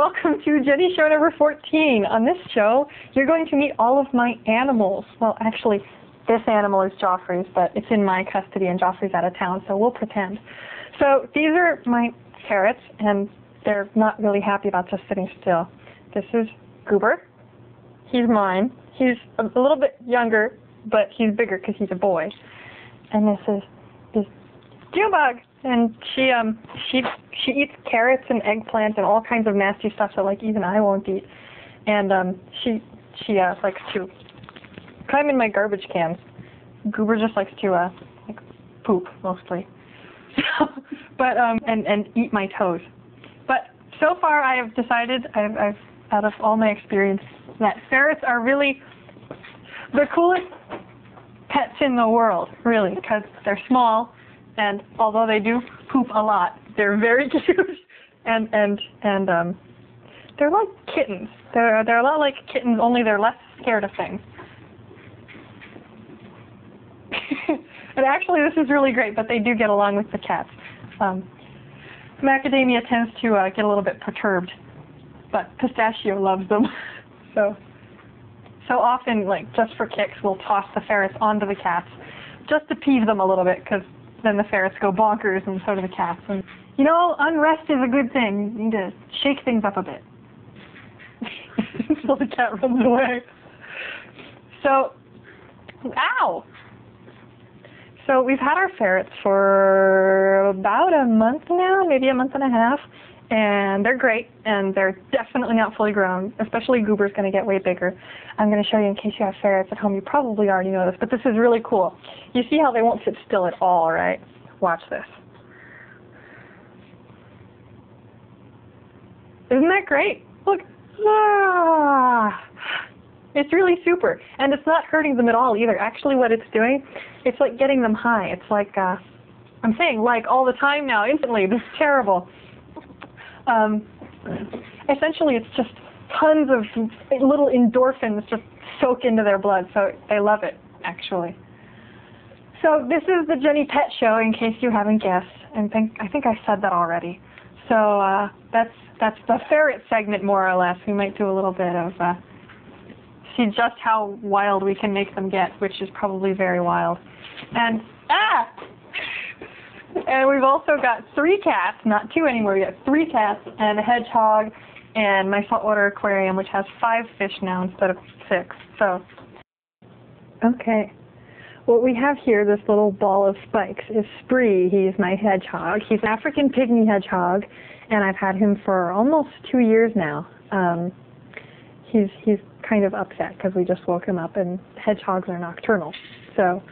welcome to JenniSHOW number 14. On this show, you're going to meet all of my animals. Well, actually, this animal is Joffrey's, but it's in my custody and Joffrey's out of town, so we'll pretend. So these are my ferrets, and they're not really happy about just sitting still. This is Goober. He's mine. He's a little bit younger, but he's bigger because he's a boy. And this is Hedgehog, and she eats carrots and eggplant and all kinds of nasty stuff that like even I won't eat. And she likes to climb in my garbage cans. Goober just likes to like poop mostly, but and eat my toes. But so far I have decided I've out of all my experience that ferrets are really the coolest pets in the world, really, because they're small, and although they do poop a lot, they're very cute, and they're like kittens. They're a lot like kittens, only they're less scared of things. And actually, this is really great, but they do get along with the cats. Macadamia tends to get a little bit perturbed, but Pistachio loves them. So often, like, just for kicks, we'll toss the ferrets onto the cats, just to tease them a little bit, because then the ferrets go bonkers, and so do the cats. And, you know, unrest is a good thing. You need to shake things up a bit. So the cat runs away. So, ow! So we've had our ferrets for about a month now, maybe a month and a half, and they're great, and they're definitely not fully grown, especially Goober's going to get way bigger. I'm going to show you in case you have ferrets at home. You probably already know this, but this is really cool. You see how they won't sit still at all, right? Watch this. Isn't that great? Look. Ah! It's really super, and it's not hurting them at all either. Actually, what it's doing, it's like getting them high. It's like, I'm saying like all the time now, instantly. This is terrible. Essentially, it's just tons of little endorphins just soak into their blood, so they love it, actually. So this is the Jenni Pet Show, in case you haven't guessed, and I think I said that already. So that's the ferret segment, more or less. We might do a little bit of see just how wild we can make them get, which is probably very wild. And and we've also got 3 cats, not 2 anymore. We got 3 cats and a hedgehog, and my saltwater aquarium, which has 5 fish now instead of 6. So, okay. What we have here, this little ball of spikes, is Spree. He's my hedgehog. He's an African pygmy hedgehog, and I've had him for almost 2 years now. He's kind of upset because we just woke him up, and hedgehogs are nocturnal. So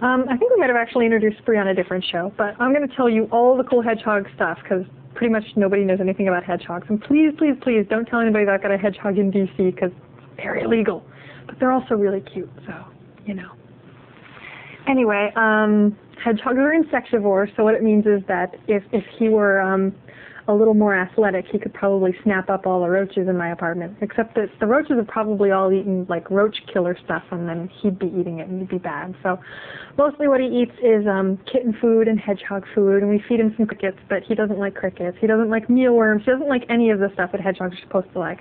I think we might have actually introduced Spree on a different show, but I'm going to tell you all the cool hedgehog stuff because pretty much nobody knows anything about hedgehogs. And please, please, please don't tell anybody that I've got a hedgehog in D.C. because it's very illegal. But they're also really cute, so, you know. Anyway, hedgehogs are insectivores, so what it means is that if he were a little more athletic, he could probably snap up all the roaches in my apartment, except that the roaches have probably all eaten like roach killer stuff, and then he'd be eating it and it'd be bad. So mostly what he eats is kitten food and hedgehog food, and we feed him some crickets, but he doesn't like crickets. He doesn't like mealworms. He doesn't like any of the stuff that hedgehogs are supposed to like.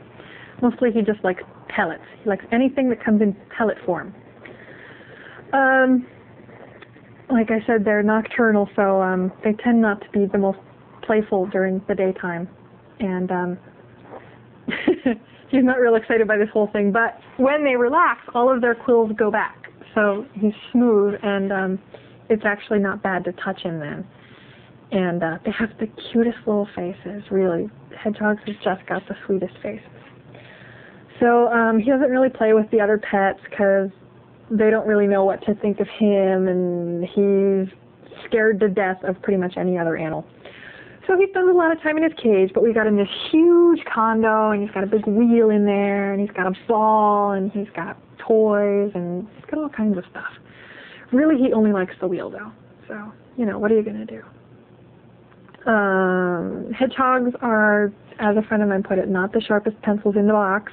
Mostly he just likes pellets. He likes anything that comes in pellet form. Like I said, they're nocturnal, so they tend not to be the most playful during the daytime, and he's not real excited by this whole thing, but when they relax, all of their quills go back, so he's smooth, and it's actually not bad to touch him then. And they have the cutest little faces, really. Hedgehogs have just got the sweetest faces. So he doesn't really play with the other pets because they don't really know what to think of him, and he's scared to death of pretty much any other animal. So he spends a lot of time in his cage, but we got him this huge condo, and he's got a big wheel in there, and he's got a ball, and he's got toys, and he's got all kinds of stuff. Really, he only likes the wheel, though. So, you know, what are you going to do? Hedgehogs are, as a friend of mine put it, not the sharpest pencils in the box,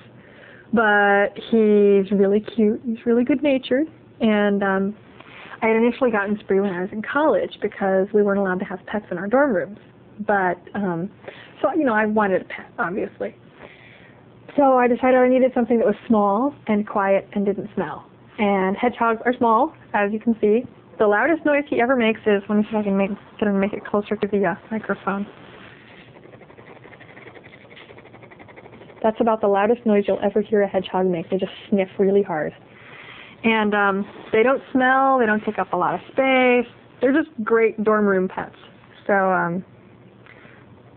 but he's really cute. He's really good-natured, and I had initially gotten Spree when I was in college because we weren't allowed to have pets in our dorm rooms. But, so, you know, I wanted a pet, obviously. So I decided I needed something that was small and quiet and didn't smell. And hedgehogs are small, as you can see. The loudest noise he ever makes is, let me see if I can get him to make it closer to the microphone. That's about the loudest noise you'll ever hear a hedgehog make. They just sniff really hard. And they don't smell, they don't take up a lot of space. They're just great dorm room pets. So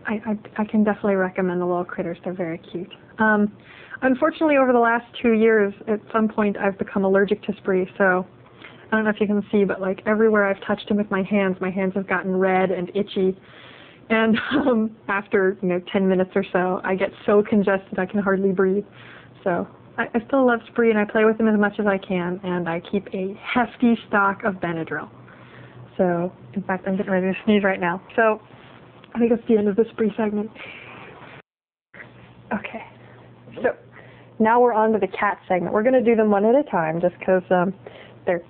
I can definitely recommend the little critters. They're very cute. Unfortunately, over the last 2 years, at some point, I've become allergic to spree. So I don't know if you can see, but like everywhere I've touched him with my hands have gotten red and itchy. And after 10 minutes or so, I get so congested I can hardly breathe. So I still love spree, and I play with him as much as I can, and I keep a hefty stock of Benadryl. So, in fact, I'm getting ready to sneeze right now. So I think that's the end of the spree segment. Okay. So now we're on to the cat segment. We're going to do them one at a time just because they're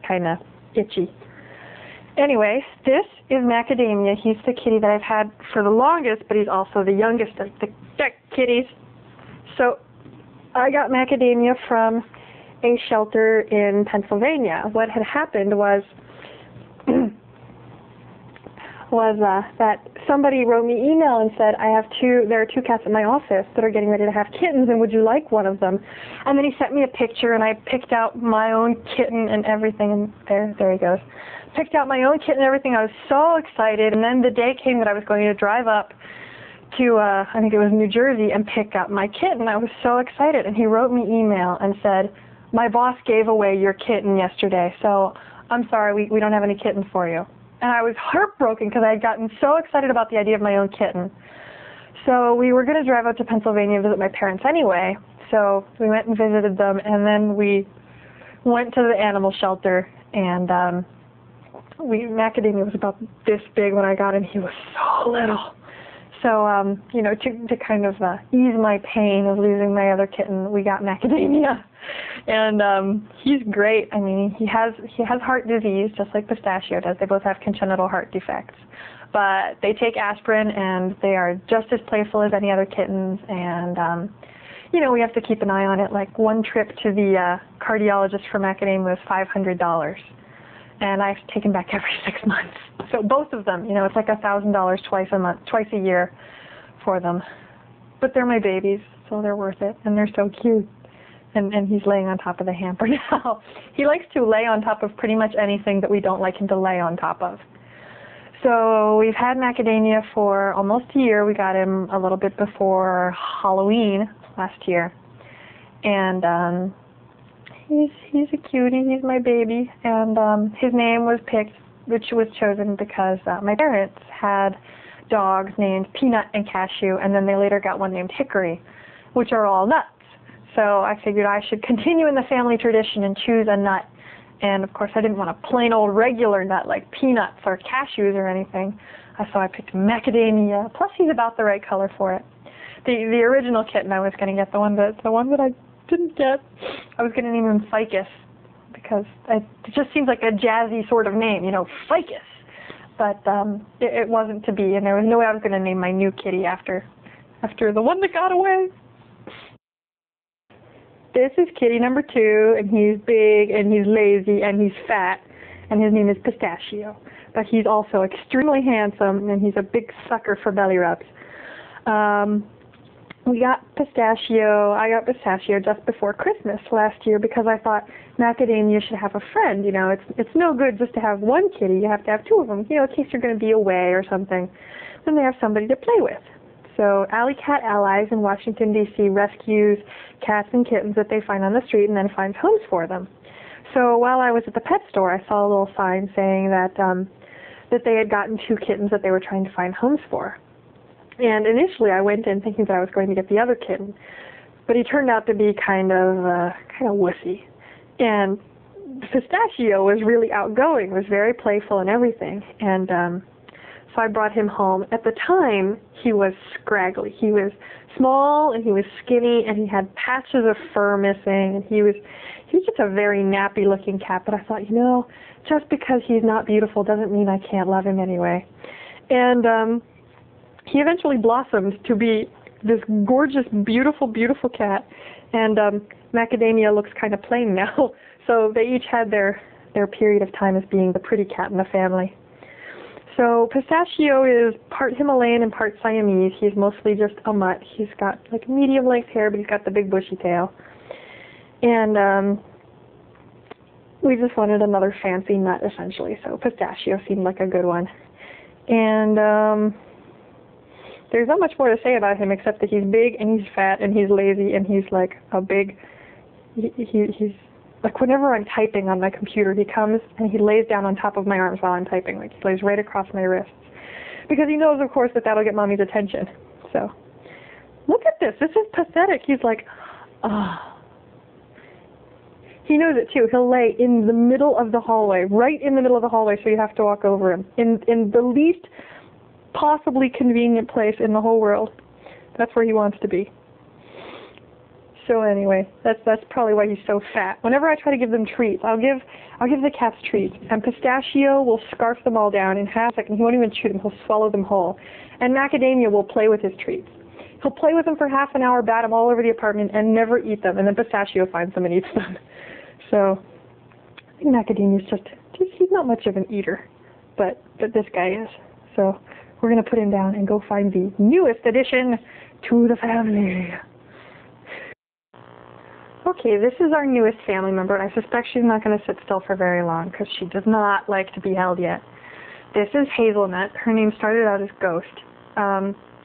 kind of itchy. Anyway, this is Macadamia. He's the kitty that I've had for the longest, but he's also the youngest of the kitties. So I got Macadamia from a shelter in Pennsylvania. What had happened was that somebody wrote me email and said, there are 2 cats in my office that are getting ready to have kittens, and would you like one of them? And then he sent me a picture, and I picked out my own kitten and everything, and there he goes. Picked out my own kitten and everything. I was so excited, and then the day came that I was going to drive up to, I think it was New Jersey, and pick up my kitten. I was so excited, and he wrote me email and said, my boss gave away your kitten yesterday, so I'm sorry, we don't have any kittens for you. And I was heartbroken because I had gotten so excited about the idea of my own kitten. So we were going to drive out to Pennsylvania and visit my parents anyway. So we went and visited them, and then we went to the animal shelter, and Macadamia was about this big when I got him. He was so little. So, to kind of ease my pain of losing my other kitten, we got Macadamia. And he's great. I mean, he has heart disease, just like Pistachio does. They both have congenital heart defects. But they take aspirin, and they are just as playful as any other kittens. And, we have to keep an eye on it. Like, one trip to the cardiologist for Macadamia was $500. And I've taken back every 6 months. So both of them, it's like $1,000 twice a year for them. But they're my babies, so they're worth it, and they're so cute. And he's laying on top of the hamper now. He likes to lay on top of pretty much anything that we don't like him to lay on top of. So we've had Macadamia for almost a year. We got him a little bit before Halloween last year. And he's a cutie. He's my baby. And his name was picked, which was chosen because my parents had dogs named Peanut and Cashew, and then they later got one named Hickory, which are all nuts. So I figured I should continue in the family tradition and choose a nut. And of course I didn't want a plain old regular nut like peanuts or cashews or anything. So I picked Macadamia. Plus he's about the right color for it. The original kitten I was going to get, the one that I didn't get, I was going to name him Ficus because it just seems like a jazzy sort of name, Ficus. But it wasn't to be, and there was no way I was going to name my new kitty after the one that got away. This is kitty number 2, and he's big, and he's lazy, and he's fat, and his name is Pistachio. But he's also extremely handsome, and he's a big sucker for belly rubs. I got Pistachio just before Christmas last year because I thought Macadamia should have a friend. It's no good just to have one kitty. You have to have 2 of them, in case you're going to be away or something. Then they have somebody to play with. So Alley Cat Allies in Washington, D.C. rescues cats and kittens that they find on the street and then finds homes for them. So while I was at the pet store, I saw a little sign saying that they had gotten 2 kittens that they were trying to find homes for. And initially I went in thinking that I was going to get the other kitten, but he turned out to be kind of wussy. And Pistachio was really outgoing, was very playful and everything. And so I brought him home. At the time, he was scraggly. He was small and he was skinny and he had patches of fur missing. And he was just a very nappy-looking cat. But I thought, just because he's not beautiful doesn't mean I can't love him anyway. And he eventually blossomed to be this gorgeous, beautiful, beautiful cat, and Macadamia looks kind of plain now. So they each had their period of time as being the pretty cat in the family. So Pistachio is part Himalayan and part Siamese. He's mostly just a mutt. He's got like medium length hair, but he's got the big bushy tail. And we just wanted another fancy nut, essentially. So Pistachio seemed like a good one. And there's not much more to say about him except that he's big and he's fat and he's lazy and he's like a big, he's like whenever I'm typing on my computer, he comes and he lays down on top of my arms while I'm typing. Like he lays right across my wrists. Because he knows, of course, that that'll get Mommy's attention. So, look at this. This is pathetic. He's like, ah. He knows it too. He'll lay in the middle of the hallway, right in the middle of the hallway, so you have to walk over him. In the least possibly convenient place in the whole world. That's where he wants to be. So anyway, that's probably why he's so fat. Whenever I try to give them treats, I'll give the cats treats, and Pistachio will scarf them all down in half a second. He won't even chew them. He'll swallow them whole. And Macadamia will play with his treats. He'll play with them for half an hour, bat them all over the apartment, and never eat them. And then Pistachio finds them and eats them. So I think Macadamia's just he's not much of an eater, but this guy is. So we're gonna put him down and go find the newest addition to the family. Okay, this is our newest family member, and I suspect she's not going to sit still for very long because she does not like to be held yet. This is Hazelnut. Her name started out as Ghost.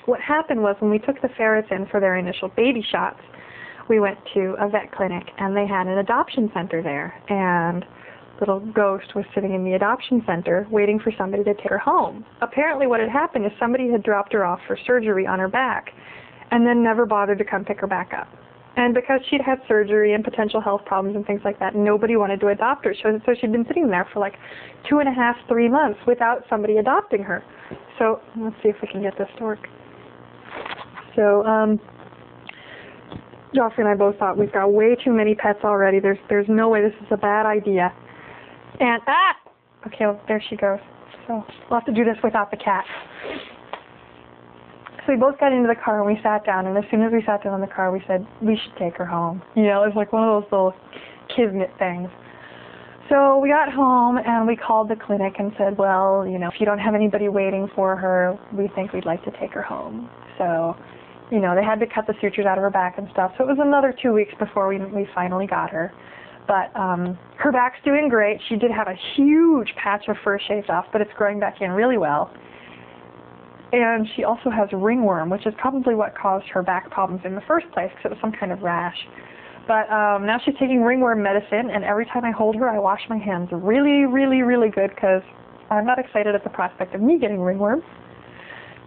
What happened was when we took the ferrets in for their initial baby shots, we went to a vet clinic, and they had an adoption center there, and little Ghost was sitting in the adoption center waiting for somebody to take her home. Apparently what had happened is somebody had dropped her off for surgery on her back and then never bothered to come pick her back up. And because she'd had surgery and potential health problems and things like that, nobody wanted to adopt her. So she'd been sitting there for like 2.5, 3 months without somebody adopting her. So let's see if we can get this to work. So Joffrey and I both thought we've got way too many pets already. There's no way this is a bad idea. And okay, well, there she goes. So we'll have to do this without the cat. So we both got into the car and we sat down, and as soon as we sat down in the car, we said, we should take her home. You know, it was like one of those little kismet things. So we got home and we called the clinic and said, well, you know, if you don't have anybody waiting for her, we think we'd like to take her home. So, you know, they had to cut the sutures out of her back and stuff. So it was another 2 weeks before we finally got her. But her back's doing great. She did have a huge patch of fur shaved off, but it's growing back in really well. And she also has ringworm, which is probably what caused her back problems in the first place, because it was some kind of rash. But now she's taking ringworm medicine, and every time I hold her, I wash my hands really, really, really good, because I'm not excited at the prospect of me getting ringworm.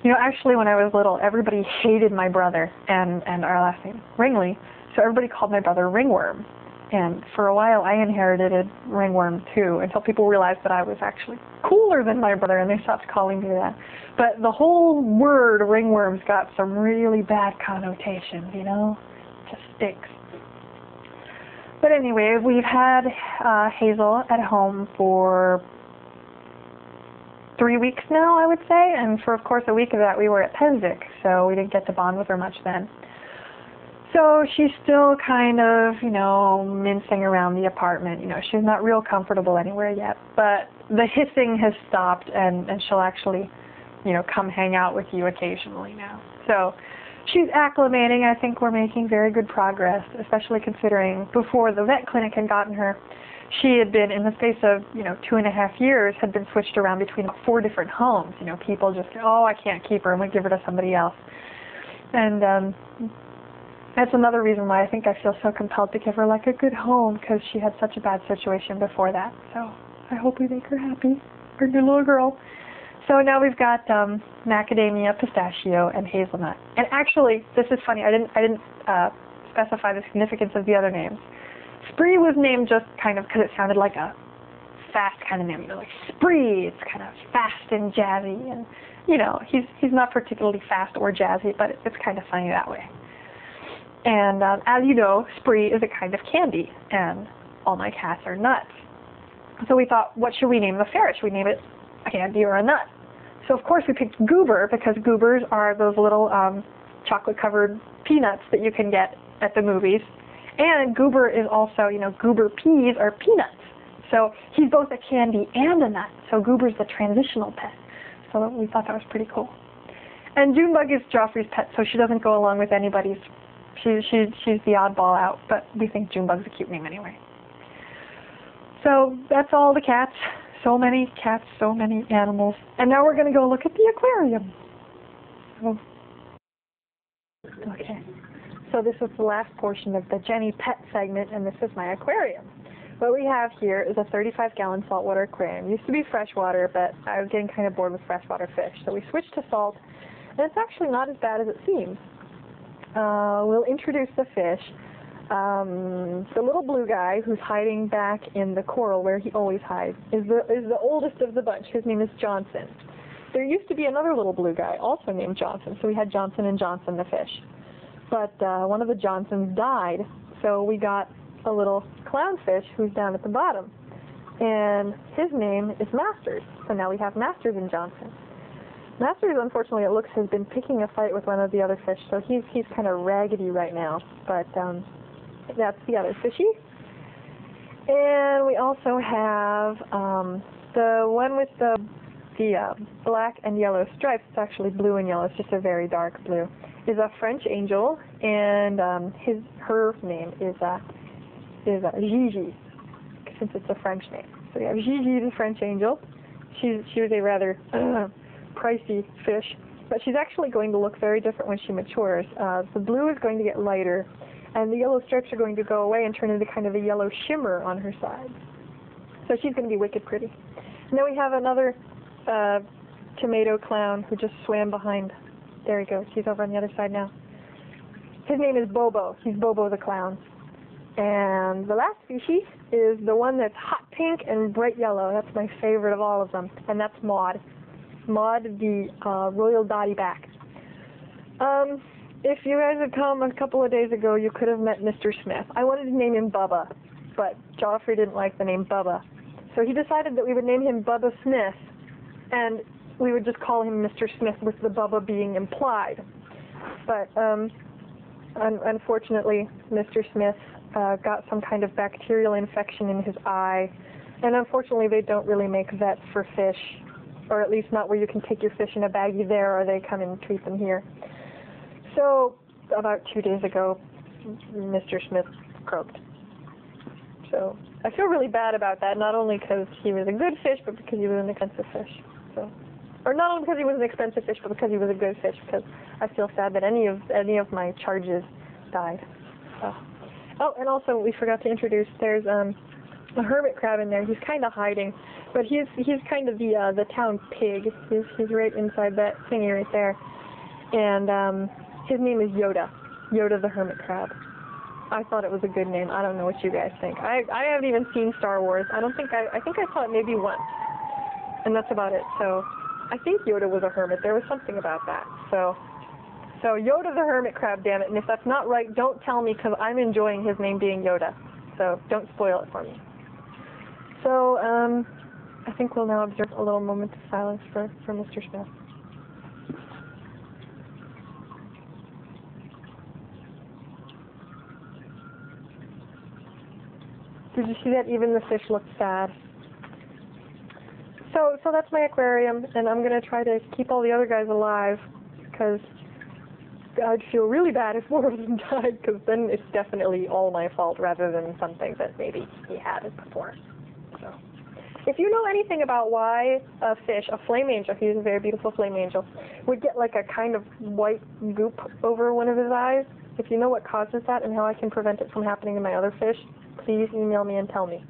You know, actually, when I was little, everybody hated my brother and our last name, Ringley, so everybody called my brother Ringworm. And for a while, I inherited ringworm, too, until people realized that I was actually cooler than my brother, and they stopped calling me that. But the whole word ringworm's got some really bad connotations, you know? It just stinks. But anyway, we've had Hazel at home for 3 weeks now, I would say, and for, of course, a week of that we were at Penzic, so we didn't get to bond with her much then. So she's still kind of, you know, mincing around the apartment. You know, she's not real comfortable anywhere yet, but the hissing has stopped, and she'll actually, you know, come hang out with you occasionally now. So she's acclimating. I think we're making very good progress, especially considering before the vet clinic had gotten her, she had been, in the space of, you know, 2.5 years, had been switched around between 4 different homes. You know, people just, oh, I can't keep her, I'm going to give her to somebody else. And that's another reason why I think I feel so compelled to give her like a good home, because she had such a bad situation before that. So I hope we make her happy, our new little girl. So now we've got Macadamia, Pistachio, and Hazelnut. And actually, this is funny. I didn't specify the significance of the other names. Spree was named just kind of because it sounded like a fast kind of name. You know, like Spree. It's kind of fast and jazzy, and you know, he's not particularly fast or jazzy, but it's kind of funny that way. And as you know, Spree is a kind of candy, and all my cats are nuts. So we thought, what should we name the ferret? Should we name it a candy or a nut? So of course we picked Goober, because goobers are those little chocolate-covered peanuts that you can get at the movies. And Goober is also, Goober peas are peanuts. So he's both a candy and a nut. So Goober's the transitional pet. So we thought that was pretty cool. And Junebug is Joffrey's pet, so she doesn't go along with anybody's. She's the oddball out, but we think Junebug's a cute name anyway. So that's all the cats. So many cats, so many animals. And now we're going to go look at the aquarium. Oh. Okay. So this was the last portion of the Jenni Pet segment, and this is my aquarium. What we have here is a 35-gallon saltwater aquarium. It used to be freshwater, but I was getting kind of bored with freshwater fish. So we switched to salt, and it's actually not as bad as it seems. We'll introduce the fish. The little blue guy who's hiding back in the coral where he always hides is the oldest of the bunch. His name is Johnson. There used to be another little blue guy also named Johnson, so we had Johnson and Johnson the fish. But one of the Johnsons died, so we got a little clownfish who's down at the bottom. And his name is Masters, so now we have Masters and Johnson. Masters, unfortunately, it looks, has been picking a fight with one of the other fish, so he's kind of raggedy right now. But that's the other fishy. And we also have the one with the black and yellow stripes. It's actually blue and yellow. It's just a very dark blue. Is a French angel, and her name is Gigi, since it's a French name. So we have Gigi, the French angel. She was a rather pricey fish, but she's actually going to look very different when she matures. The blue is going to get lighter, and the yellow stripes are going to go away and turn into kind of a yellow shimmer on her sides. So she's going to be wicked pretty. And then we have another tomato clown who just swam behind. There he goes. He's over on the other side now. His name is Bobo. He's Bobo the clown. And the last species is the one that's hot pink and bright yellow. That's my favorite of all of them, and that's Maud. Maud, the royal dotty-back. If you guys had come a couple of days ago, you could have met Mr. Smith. I wanted to name him Bubba, but Joffrey didn't like the name Bubba. So he decided that we would name him Bubba Smith, and we would just call him Mr. Smith with the Bubba being implied. But unfortunately, Mr. Smith got some kind of bacterial infection in his eye, and unfortunately they don't really make vets for fish, or at least not where you can take your fish in a baggie there, or they come and treat them here. So about 2 days ago, Mr. Smith croaked. So I feel really bad about that, not only because he was a good fish, but because he was an expensive fish. So, or not only because he was an expensive fish, but because he was a good fish, because I feel sad that any of my charges died. Oh, and also we forgot to introduce, there's a hermit crab in there. He's kind of hiding, but he's kind of the town pig. He's right inside that thingy right there. And his name is Yoda. Yoda the hermit crab. I thought it was a good name. I don't know what you guys think. I haven't even seen Star Wars. I think I saw it maybe once, and that's about it. So I think Yoda was a hermit. There was something about that. So Yoda the hermit crab, damn it. And if that's not right, don't tell me, because I'm enjoying his name being Yoda. So don't spoil it for me. So I think we'll now observe a little moment of silence for Mr. Smith. Did you see that? Even the fish looked sad. So that's my aquarium, and I'm going to try to keep all the other guys alive, because I'd feel really bad if more of them died, because then it's definitely all my fault rather than something that maybe he had before. So, if you know anything about why a fish, a flame angel, he's a very beautiful flame angel, would get like a kind of white goop over one of his eyes, if you know what causes that and how I can prevent it from happening to my other fish, please email me and tell me,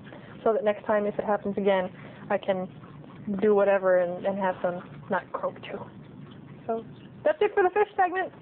so that next time if it happens again, I can do whatever and have them not croak too. So that's it for the fish segment.